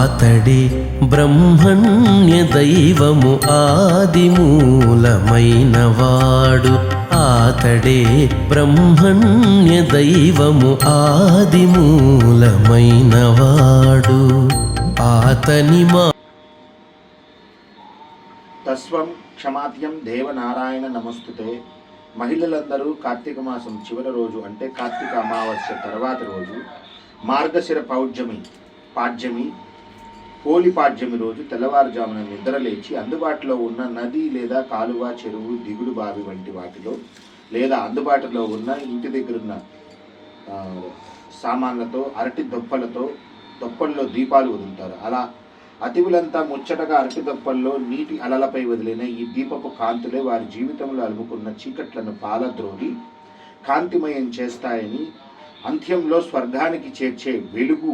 ఆతడే బ్రహ్మణ్య దైవము ఆదిమూలమైనవాడు. ఆతడే బ్రహ్మణ్య దైవము ఆదిమూలమైనవాడు. ఆతని మా తస్వం క్షమాత్యం దేవనారాయణ నమస్తుతే. మహిళలందరూ కార్తీక మాసం చివరి రోజు అంటే కార్తీక అమావాస్య తర్వాతి రోజు మార్గశిర పాడ్యమి పోలి పాడ్యమి రోజు తెల్లవారుజామున నిద్రలేచి అందుబాటులో ఉన్న నది లేదా కాలువ, చెరువు, దిగుడు బావి వంటి వాటిలో లేదా అందుబాటులో ఉన్న ఇంటి దగ్గరున్న సామాన్లతో అరటి దొప్పల్లో దీపాలు వదులుతారు. అలా అతివులంతా ముచ్చటగా అరటి దొప్పల్లో నీటి అలలపై వదిలిన ఈ దీపపు కాంతులే వారి జీవితంలో అలుముకున్న చీకట్లను పాలద్రోలి కాంతిమయం చేస్తాయని, అంత్యంలో స్వర్గానికి చేర్చే వెలుగు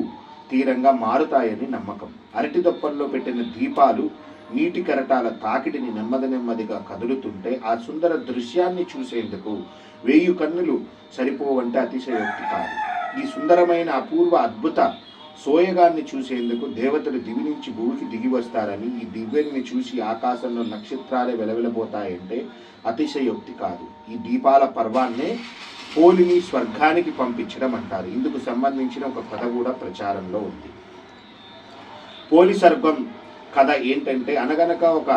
తీరంగా మారుతాయని నమ్మకం. అరటి దొప్పల్లో పెట్టిన దీపాలు నీటి కెరటాల తాకిడిని నెమ్మదిగా కదులుతుంటే ఆ సుందర దృశ్యాన్ని చూసేందుకు 1000 కన్నులు సరిపోవంటే అతిశయోక్తి కాదు. ఈ సుందరమైన అపూర్వ అద్భుత సోయగాన్ని చూసేందుకు దేవతలు దివి నుంచి భూమికి దిగి వస్తారని, ఈ దివ్యాన్ని చూసి ఆకాశంలో నక్షత్రాలే వెలవెలబోతాయంటే అతిశయోక్తి కాదు. ఈ దీపాల పర్వాన్నే పోలిని స్వర్గానికి పంపించడం అంటారు. ఇందుకు సంబంధించిన ఒక కథ కూడా ప్రచారంలో ఉంది. పోలి స్వర్గం కథ ఏంటంటే, అనగనక ఒక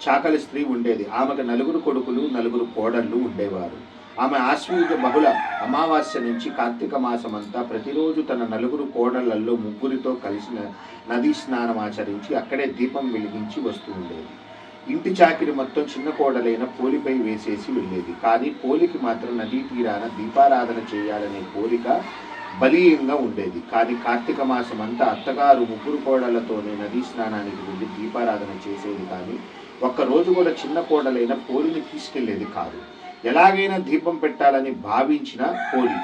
చాకలి స్త్రీ ఉండేది. ఆమెకు 4 కొడుకులు 4 కోడళ్ళు ఉండేవారు. ఆమె ఆశ్వయుజ బహుళ అమావాస్య నుంచి కార్తీక మాసం అంతా ప్రతిరోజు తన 4 కోడళ్లలో 3 కలిసి నదీ స్నానం ఆచరించి అక్కడే దీపం వెలిగించి వస్తూ ఉండేది. ఇంటి చాకిరి మొత్తం చిన్న కోడలైన పోలిపై వేసేసి వెళ్ళేది. కానీ పోలికి మాత్రం నదీ తీరాన దీపారాధన చేయాలనే కోరిక బలీయంగా ఉండేది. కానీ కార్తీక మాసం అంతా అత్తగారు 3 కోడళ్లతోనే నదీ స్నానానికి వెళ్ళి దీపారాధన చేసేది. కానీ ఒక్కరోజు కూడా చిన్న కోడలైన పోలిని తీసుకెళ్లేది కాదు. ఎలాగైనా దీపం పెట్టాలని భావించిన పోలి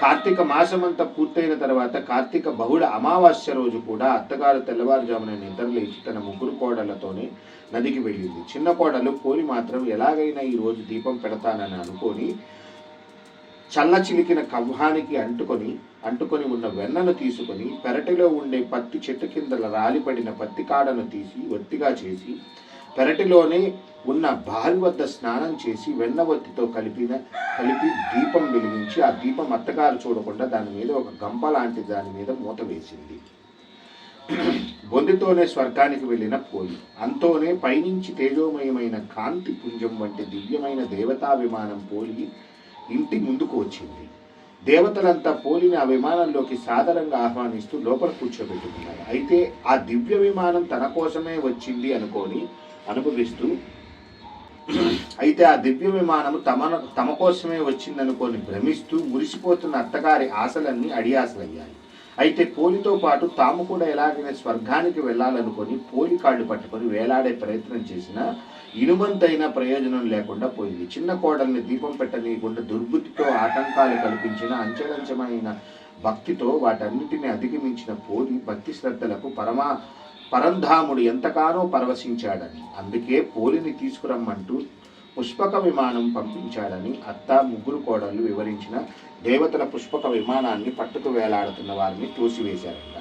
కార్తీక మాసమంతా పూర్తయిన తర్వాత కార్తీక బహుళ అమావాస్య రోజు కూడా అత్తగారు తెల్లవారుజామున నిద్రలేచి తన 3 కోడళ్లతోనే నదికి వెళ్ళింది. చిన్న కోడలు పోలి మాత్రం ఎలాగైనా ఈ రోజు దీపం పెడతానని అనుకొని చల్లచిలికిన కవ్వానికి అంటుకొని ఉన్న వెన్నను తీసుకొని పెరటిలో ఉండే పత్తి చెట్టు కింద రాలిపడిన పత్తి కాడను తీసి ఒత్తిగా చేసి పెరటిలోనే ఉన్న బావి వద్ద స్నానం చేసి వెన్నవత్తితో కలిపి దీపం వెలిగించి ఆ దీపం అత్తగారు చూడకుండా దాని మీద ఒక గంప లాంటి దాని మీద మూత వేసింది. బొందితోనే స్వర్గానికి వెళ్ళిన పోలి అంతోనే పైనుంచి తేజోమయమైన కాంతి పుంజం వంటి దివ్యమైన దేవతా విమానం పోలి ఇంటి ముందుకు వచ్చింది. దేవతలంతా పోలిని ఆ విమానంలోకి సాదరంగా ఆహ్వానిస్తూ లోపల కూర్చోబెట్టుకున్నారు. అయితే ఆ దివ్య విమానం తన కోసమే వచ్చింది అనుభవిస్తూ ఆ దివ్య విమానము తమ కోసమే వచ్చిందనుకొని భ్రమిస్తూ మురిసిపోతున్న అత్తగారి ఆశలన్నీ అడియాసలయ్యాయి. అయితే పోలితో పాటు తాము కూడా ఎలాగైనా స్వర్గానికి వెళ్ళాలనుకొని పోలి కాళ్ళు పట్టుకొని వేలాడే ప్రయత్నం చేసినా ఇనుమంతైన ప్రయోజనం లేకుండా పోయింది. చిన్న కోడల్ని దీపం పెట్టనీయకుండా దుర్బుద్ధితో ఆటంకాలు కల్పించిన అంచెలంచెమైన భక్తితో వాటన్నిటిని అధిగమించిన పోలి భక్తి శ్రద్ధలకు పరంధాముడు ఎంతగానో పరవశించాడని, అందుకే పోలిని తీసుకురమ్మంటూ పుష్పక విమానం పంపించాడని అత్త 3 కోడళ్ళు వివరించిన దేవతల పుష్పక విమానాన్ని పట్టుకు వేలాడుతున్న వారిని తోసివేశారంట.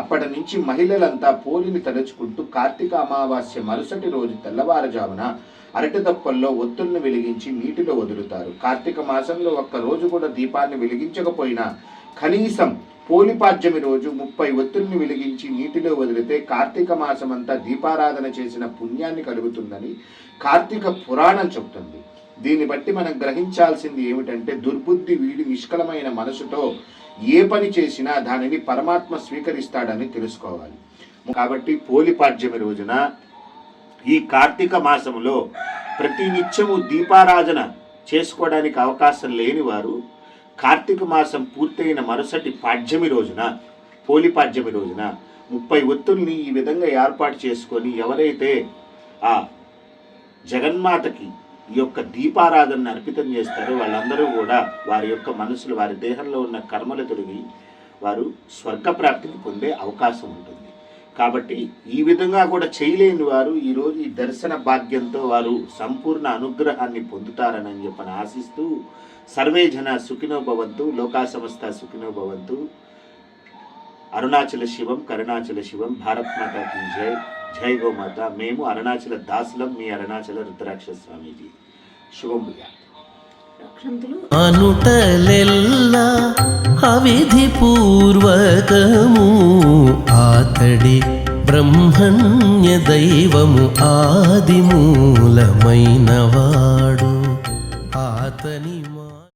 అప్పటి నుంచి మహిళలంతా పోలిని తలుచుకుంటూ కార్తీక అమావాస్య మరుసటి రోజు తెల్లవారుజామున అరటి దప్పల్లో ఒత్తుల్ని వెలిగించి నీటిలో వదులుతారు. కార్తీక మాసంలో ఒక్క రోజు కూడా దీపాన్ని వెలిగించకపోయినా కనీసం పోలిపాడ్యమి రోజు 30 ఒత్తుల్ని వెలిగించి నీటిలో వదిలితే కార్తీక మాసమంతా దీపారాధన చేసిన పుణ్యాన్ని కలుగుతుందని కార్తీక పురాణం చెబుతుంది. దీన్ని బట్టి మనం గ్రహించాల్సింది ఏమిటంటే, దుర్బుద్ధి వీడి నిష్కలమైన మనసుతో ఏ పని చేసినా దానిని పరమాత్మ స్వీకరిస్తాడని తెలుసుకోవాలి. కాబట్టి పోలిపాడ్యమి రోజున ఈ కార్తీక మాసములో ప్రతి నిత్యము దీపారాధన చేసుకోవడానికి అవకాశం లేని వారు కార్తీక మాసం పూర్తయిన మరుసటి పాడ్యమి రోజున పోలిపాడ్యమి రోజున 30 ఒత్తుల్ని ఈ విధంగా ఏర్పాటు చేసుకొని ఎవరైతే ఆ జగన్మాతకి ఈ యొక్క దీపారాధనను అర్పితం చేస్తారో వాళ్ళందరూ కూడా వారి యొక్క మనసులు, వారి దేహంలో ఉన్న కర్మలు తొలగి వారు స్వర్గప్రాప్తిని పొందే అవకాశం ఉంటుంది. కాబట్టి ఈ విధంగా కూడా చేయలేని వారు ఈరోజు ఈ దర్శన భాగ్యంతో వారు సంపూర్ణ అనుగ్రహాన్ని పొందుతారని చెప్పని ఆశిస్తూ సర్వే జన సుఖినో భవంతు, లోకా సమస్త సుఖినో భవంతు. అరుణాచల శివం, కరుణాచల శివం, భారత్ మాతా కీ జై, జై గోమాత. మేము అరుణాచల దాసులం, మీ అరుణాచల రుద్రాక్ష స్వామీజీ. శుభం భూయా. అనుటలెల్లా అవిధి పూర్వకము ఆతడి బ్రహ్మణ్య దైవము ఆదిమూలమైనవాడు.